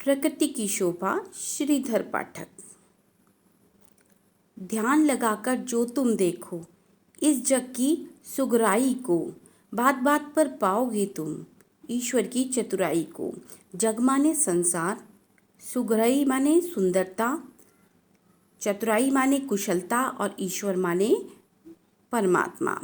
प्रकृति की शोभा। श्रीधर पाठक। ध्यान लगाकर जो तुम देखो इस जग की सुगराई को, बात बात पर पाओगे तुम ईश्वर की चतुराई को। जग माने संसार, सुगराई माने सुंदरता, चतुराई माने कुशलता और ईश्वर माने परमात्मा।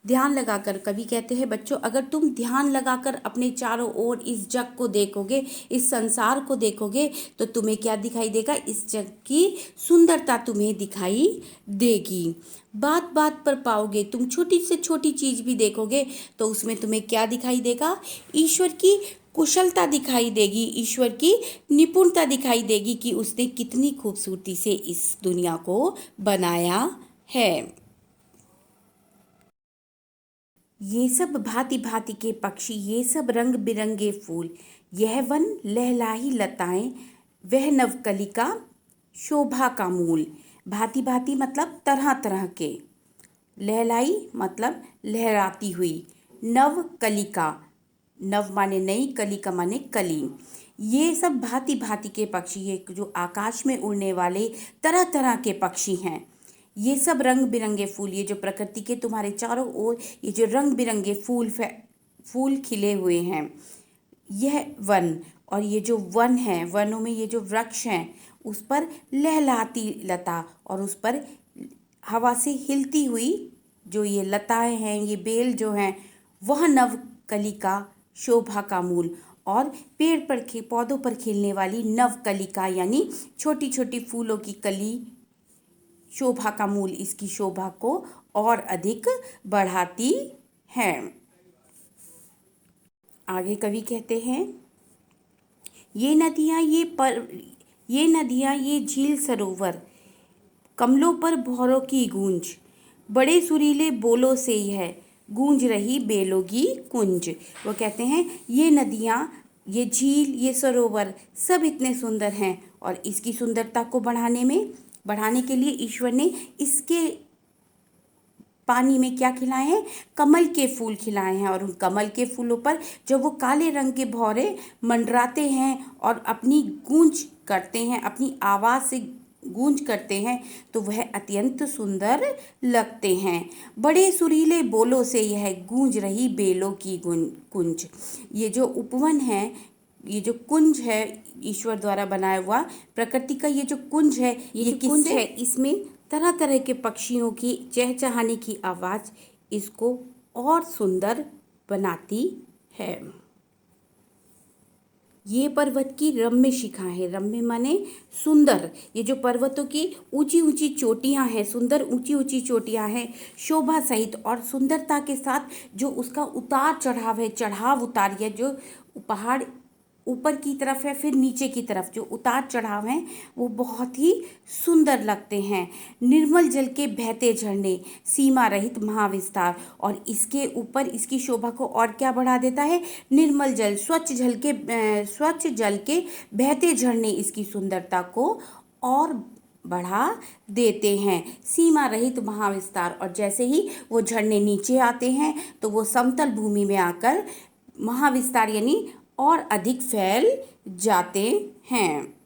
ध्यान लगाकर, कवि कहते हैं बच्चों, अगर तुम ध्यान लगाकर अपने चारों ओर इस जग को देखोगे, इस संसार को देखोगे, तो तुम्हें क्या दिखाई देगा? इस जग की सुंदरता तुम्हें दिखाई देगी। बात बात पर पाओगे, तुम छोटी से छोटी चीज भी देखोगे तो उसमें तुम्हें क्या दिखाई देगा? ईश्वर की कुशलता दिखाई देगी, ईश्वर की निपुणता दिखाई देगी कि उसने कितनी खूबसूरती से इस दुनिया को बनाया है। ये सब भांति भांति के पक्षी, ये सब रंग बिरंगे फूल, यह वन लहलाही लताएं, वह नवकलिका शोभा का मूल। भांति भांति मतलब तरह तरह के, लहलाई मतलब लहराती हुई, नवकलिका, नव माने नई, कलिका माने कली। ये सब भांति भांति के पक्षी, ये जो आकाश में उड़ने वाले तरह तरह के पक्षी हैं। ये सब रंग बिरंगे फूल, ये जो प्रकृति के तुम्हारे चारों ओर ये जो रंग बिरंगे फूल खिले हुए हैं, यह वन, और ये जो वन है, वनों में ये जो वृक्ष हैं, उस पर लहलाती लता, और उस पर हवा से हिलती हुई जो ये लताएं हैं, ये बेल जो हैं, वह नवकलिका शोभा का मूल। और पेड़ पर पौधों पर खिलने वाली नवकलिका यानी छोटी छोटी फूलों की कली शोभा का मूल, इसकी शोभा को और अधिक बढ़ाती है। आगे कवि कहते हैं, ये नदियाँ ये झील सरोवर, कमलों पर भौरों की गूंज, बड़े सुरीले बोलों से यह गूंज रही बेलों की कुंज। वो कहते हैं ये नदियाँ, ये झील, ये सरोवर सब इतने सुंदर हैं, और इसकी सुंदरता को बढ़ाने के लिए ईश्वर ने इसके पानी में क्या खिलाए हैं? कमल के फूल खिलाए हैं। और उन कमल के फूलों पर जब वो काले रंग के भौरे मंडराते हैं और अपनी गूंज करते हैं, अपनी आवाज़ से गूंज करते हैं, तो वह अत्यंत सुंदर लगते हैं। बड़े सुरीले बोलों से यह गूंज रही बेलों की कुंज। ये जो उपवन है, ये जो कुंज है, ईश्वर द्वारा बनाया हुआ प्रकृति का ये जो कुंज है, ये किससे है? इसमें तरह तरह के पक्षियों की चहचहाने की आवाज़ इसको और सुंदर बनाती है। ये पर्वत की रम्य शिखा है, रम्य माने सुंदर। ये जो पर्वतों की ऊंची ऊंची चोटियां हैं, सुंदर ऊंची ऊंची चोटियां हैं, शोभा सहित और सुंदरता के साथ जो उसका उतार चढ़ाव है, चढ़ाव उतार है, जो पहाड़ ऊपर की तरफ है फिर नीचे की तरफ जो उतार चढ़ाव हैं, वो बहुत ही सुंदर लगते हैं। निर्मल जल के बहते झरने, सीमा रहित महाविस्तार, और इसके ऊपर इसकी शोभा को और क्या बढ़ा देता है? निर्मल जल, स्वच्छ जल के बहते झरने इसकी सुंदरता को और बढ़ा देते हैं। सीमा रहित महाविस्तार, और जैसे ही वो झरने नीचे आते हैं तो वो समतल भूमि में आकर महाविस्तार यानी और अधिक फैल जाते हैं।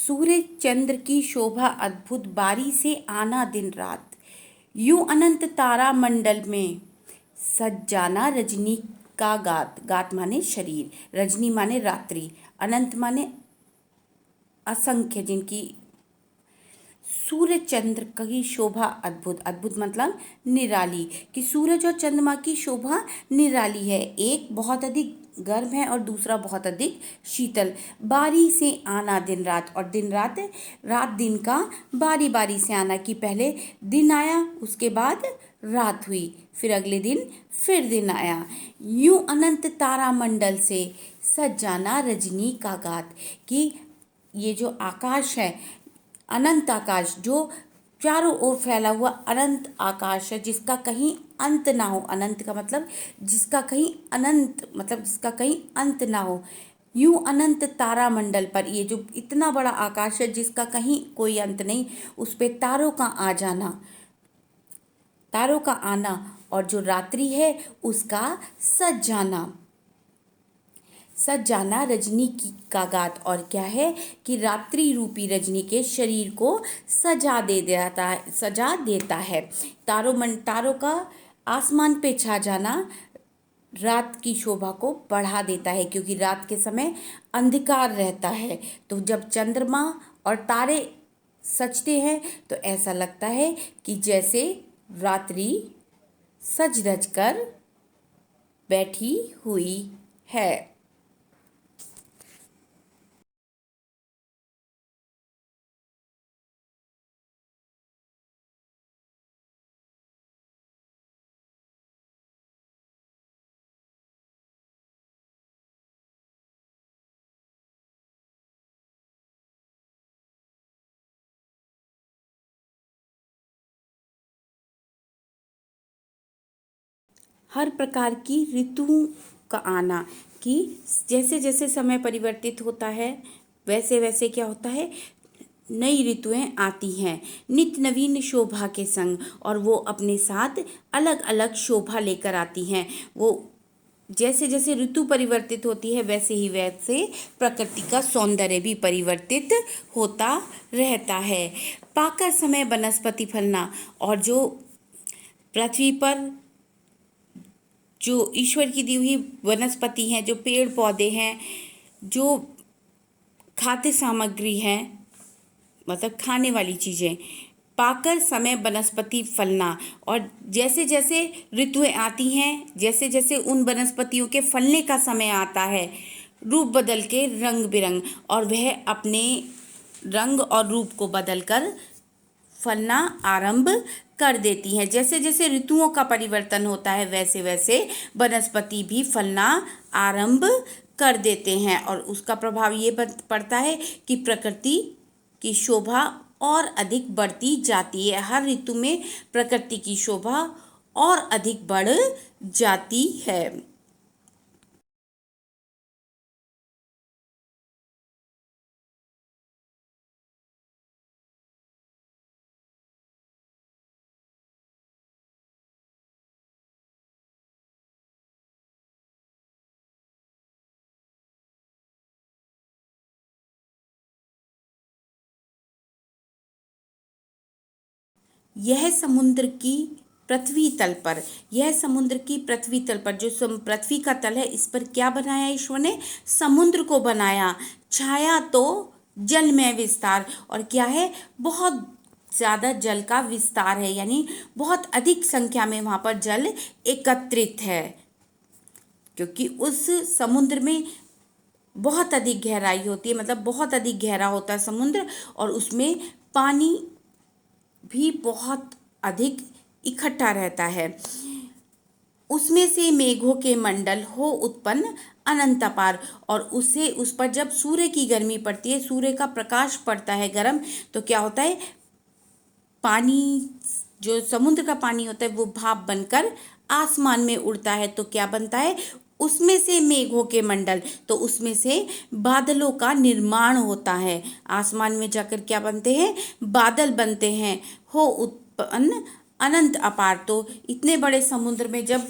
सूर्य चंद्र की शोभा अद्भुत, बारी से आना दिन रात, यूं अनंत तारा मंडल में सज जाना रजनी का गात। गात माने शरीर, रजनी माने रात्रि, अनंत माने असंख्य, जिनकी सूर्य चंद्र की शोभा अद्भुत, अद्भुत मतलब निराली, कि सूरज और चंद्रमा की शोभा निराली है। एक बहुत अधिक गर्म है और दूसरा बहुत अधिक शीतल। बारी से आना दिन रात, और दिन रात, रात दिन का बारी बारी से आना, कि पहले दिन आया, उसके बाद रात हुई, फिर अगले दिन फिर दिन आया। यूं अनंत तारा मंडल से सज जाना रजनी का गात, कि ये जो आकाश है, अनंत आकाश, जो चारों ओर फैला हुआ अनंत आकाश है, जिसका कहीं अंत ना हो। अनंत का मतलब जिसका कहीं अनंत, मतलब जिसका कहीं अंत ना हो। यूं अनंत तारा मंडल पर, ये जो इतना बड़ा आकाश है जिसका कहीं कोई अंत नहीं, उस पे तारों का आ जाना, तारों का आना, और जो रात्रि है उसका सज जाना, सज जाना रजनी की का गात। और क्या है कि रात्रि रूपी रजनी के शरीर को सजा देता है। तारों का आसमान पे छा जाना रात की शोभा को बढ़ा देता है, क्योंकि रात के समय अंधकार रहता है। तो जब चंद्रमा और तारे सजते हैं तो ऐसा लगता है कि जैसे रात्रि सज धज कर बैठी हुई है। हर प्रकार की ऋतुओं का आना, कि जैसे जैसे समय परिवर्तित होता है वैसे वैसे क्या होता है, नई ऋतुएं आती हैं नित्य नवीन शोभा के संग, और वो अपने साथ अलग अलग शोभा लेकर आती हैं। वो जैसे जैसे ऋतु परिवर्तित होती है वैसे ही वैसे प्रकृति का सौंदर्य भी परिवर्तित होता रहता है। पाकर समय वनस्पति फलना, और जो पृथ्वी पर जो ईश्वर की दी हुई वनस्पति हैं, जो पेड़ पौधे हैं, जो खाद्य सामग्री है, मतलब खाने वाली चीज़ें, पाकर समय वनस्पति फलना, और जैसे जैसे ऋतुएं आती हैं, जैसे जैसे उन वनस्पतियों के फलने का समय आता है, रूप बदल के रंग बिरंग, और वह अपने रंग और रूप को बदलकर फलना आरंभ कर देती हैं। जैसे जैसे ऋतुओं का परिवर्तन होता है वैसे वैसे वनस्पति भी फलना आरंभ कर देते हैं, और उसका प्रभाव ये पड़ता है कि प्रकृति की शोभा और अधिक बढ़ती जाती है। हर ऋतु में प्रकृति की शोभा और अधिक बढ़ जाती है। यह समुद्र की पृथ्वी तल पर, यह समुद्र की पृथ्वी तल पर, जो पृथ्वी का तल है, इस पर क्या बनाया ईश्वर ने, समुद्र को बनाया। छाया तो जल में विस्तार, और क्या है, बहुत ज़्यादा जल का विस्तार है, यानी बहुत अधिक संख्या में वहाँ पर जल एकत्रित है, क्योंकि उस समुद्र में बहुत अधिक गहराई होती है, मतलब बहुत अधिक गहरा होता है समुद्र, और उसमें पानी भी बहुत अधिक इकट्ठा रहता है। उसमें से मेघों के मंडल हो उत्पन्न अनंत अपार, और उससे उस पर जब सूर्य की गर्मी पड़ती है, सूर्य का प्रकाश पड़ता है गर्म, तो क्या होता है, पानी, जो समुद्र का पानी होता है वो भाप बनकर आसमान में उड़ता है, तो क्या बनता है, उसमें से मेघों के मंडल, तो उसमें से बादलों का निर्माण होता है। आसमान में जाकर क्या बनते हैं, बादल बनते हैं। हो उत्पन्न अनंत अपार, तो इतने बड़े समुद्र में जब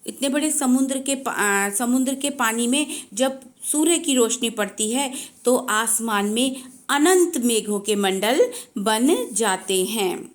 इतने बड़े समुद्र के पानी में जब सूर्य की रोशनी पड़ती है तो आसमान में अनंत मेघों के मंडल बन जाते हैं।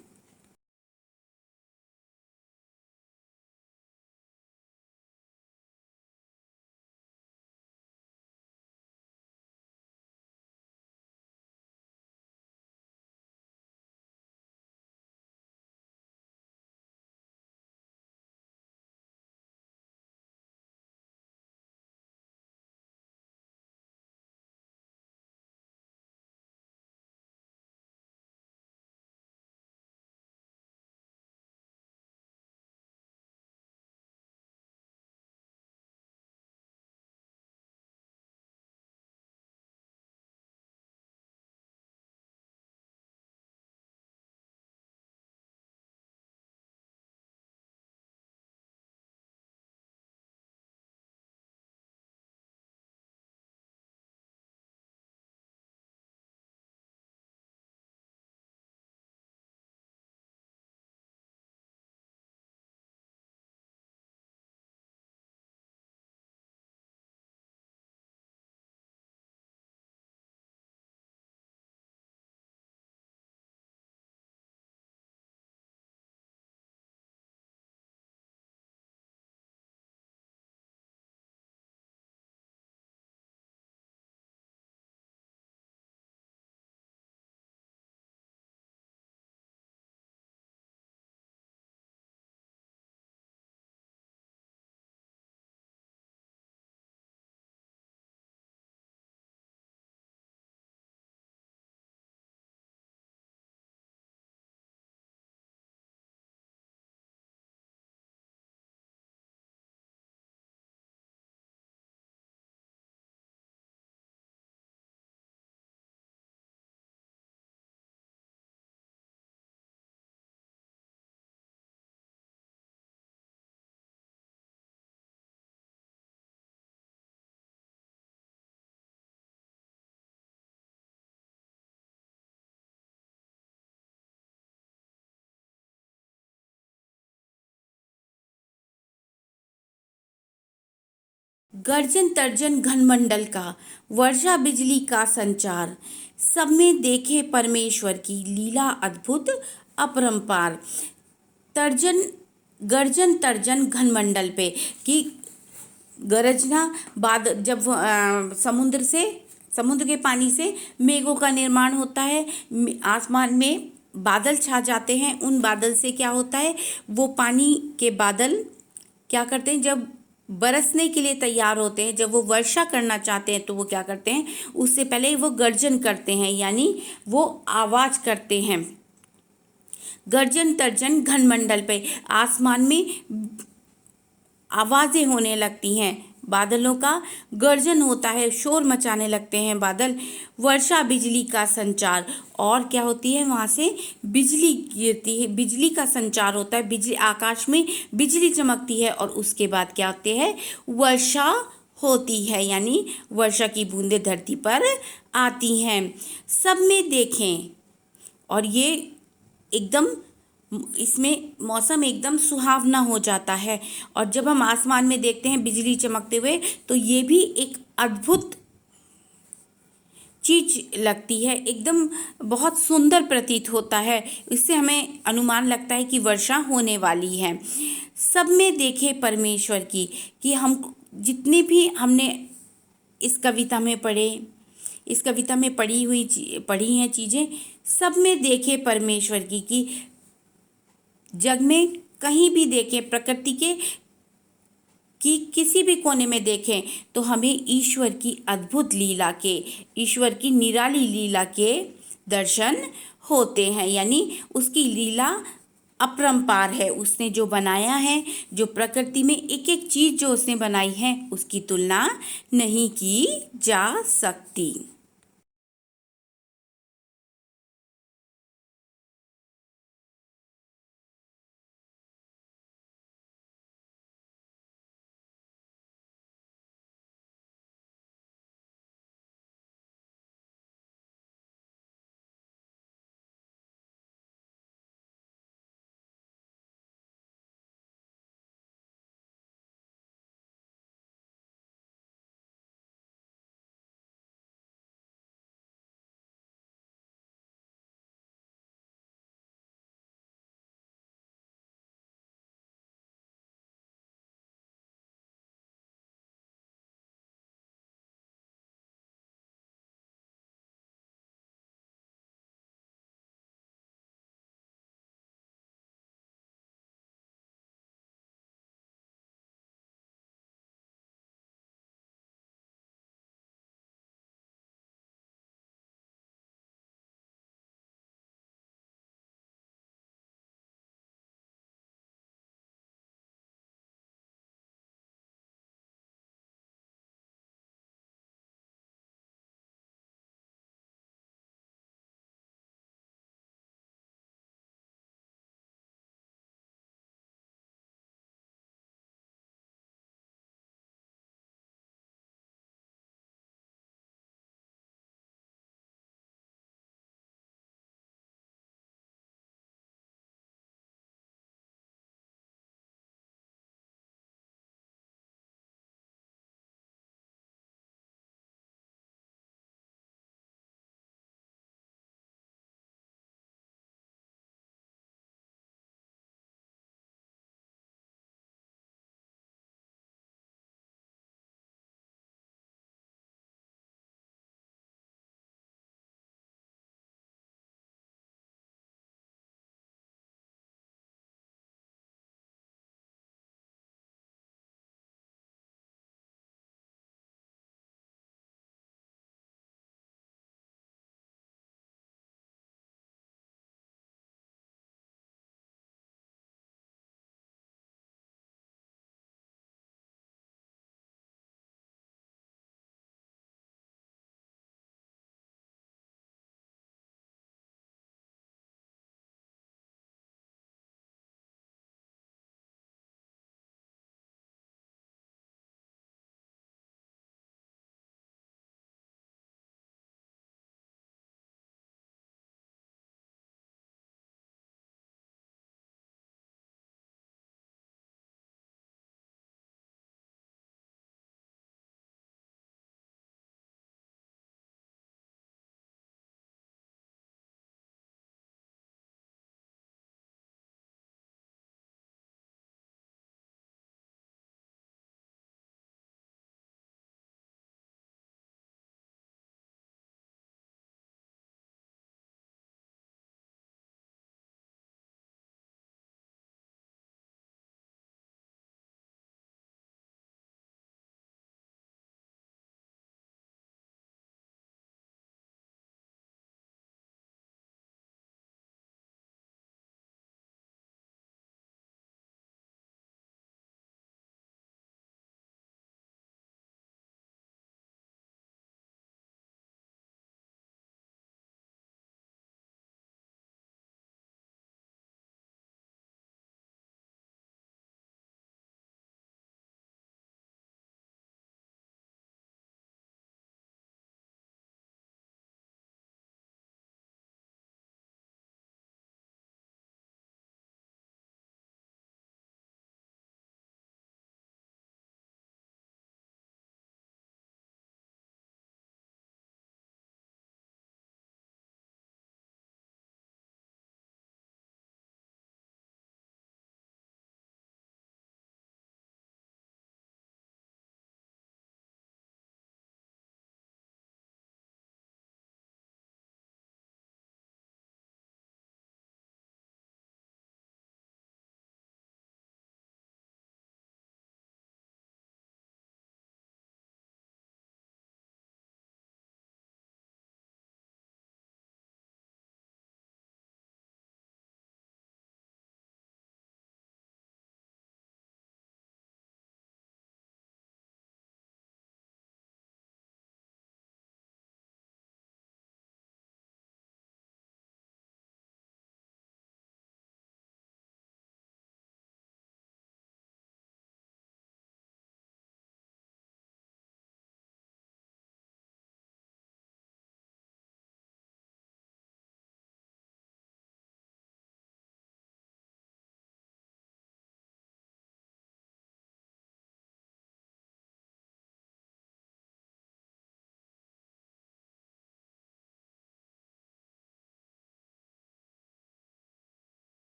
गर्जन तर्जन घनमंडल का, वर्षा बिजली का संचार, सब में देखे परमेश्वर की लीला अद्भुत अपरंपार। तर्जन गर्जन तर्जन घनमंडल पे कि गरजना बाद जब समुद्र के पानी से मेघों का निर्माण होता है, आसमान में बादल छा जाते हैं। उन बादल से क्या होता है, वो पानी के बादल क्या करते हैं, जब बरसने के लिए तैयार होते हैं, जब वो वर्षा करना चाहते हैं तो वो क्या करते हैं, उससे पहले वो गर्जन करते हैं, यानी वो आवाज करते हैं। गर्जन तर्जन घनमंडल पे आसमान में आवाजें होने लगती हैं, बादलों का गर्जन होता है, शोर मचाने लगते हैं बादल। वर्षा बिजली का संचार, और क्या होती है, वहाँ से बिजली गिरती है, बिजली का संचार होता है, बिजली आकाश में बिजली चमकती है और उसके बाद क्या होते हैं, वर्षा होती है, यानी वर्षा की बूंदें धरती पर आती हैं। सब में देखें, और ये एकदम इसमें मौसम एकदम सुहावना हो जाता है। और जब हम आसमान में देखते हैं बिजली चमकते हुए तो ये भी एक अद्भुत चीज लगती है, एकदम बहुत सुंदर प्रतीत होता है। इससे हमें अनुमान लगता है कि वर्षा होने वाली है। सब में देखे परमेश्वर की, कि हम जितने भी हमने इस कविता में पढ़े, इस कविता में पढ़ी हैं चीज़ें, सब में देखे परमेश्वर की, कि जग में कहीं भी देखें, प्रकृति के कि किसी भी कोने में देखें तो हमें ईश्वर की अद्भुत लीला के, ईश्वर की निराली लीला के दर्शन होते हैं। यानी उसकी लीला अपरंपार है। उसने जो बनाया है, जो प्रकृति में एक एक चीज़ जो उसने बनाई है, उसकी तुलना नहीं की जा सकती।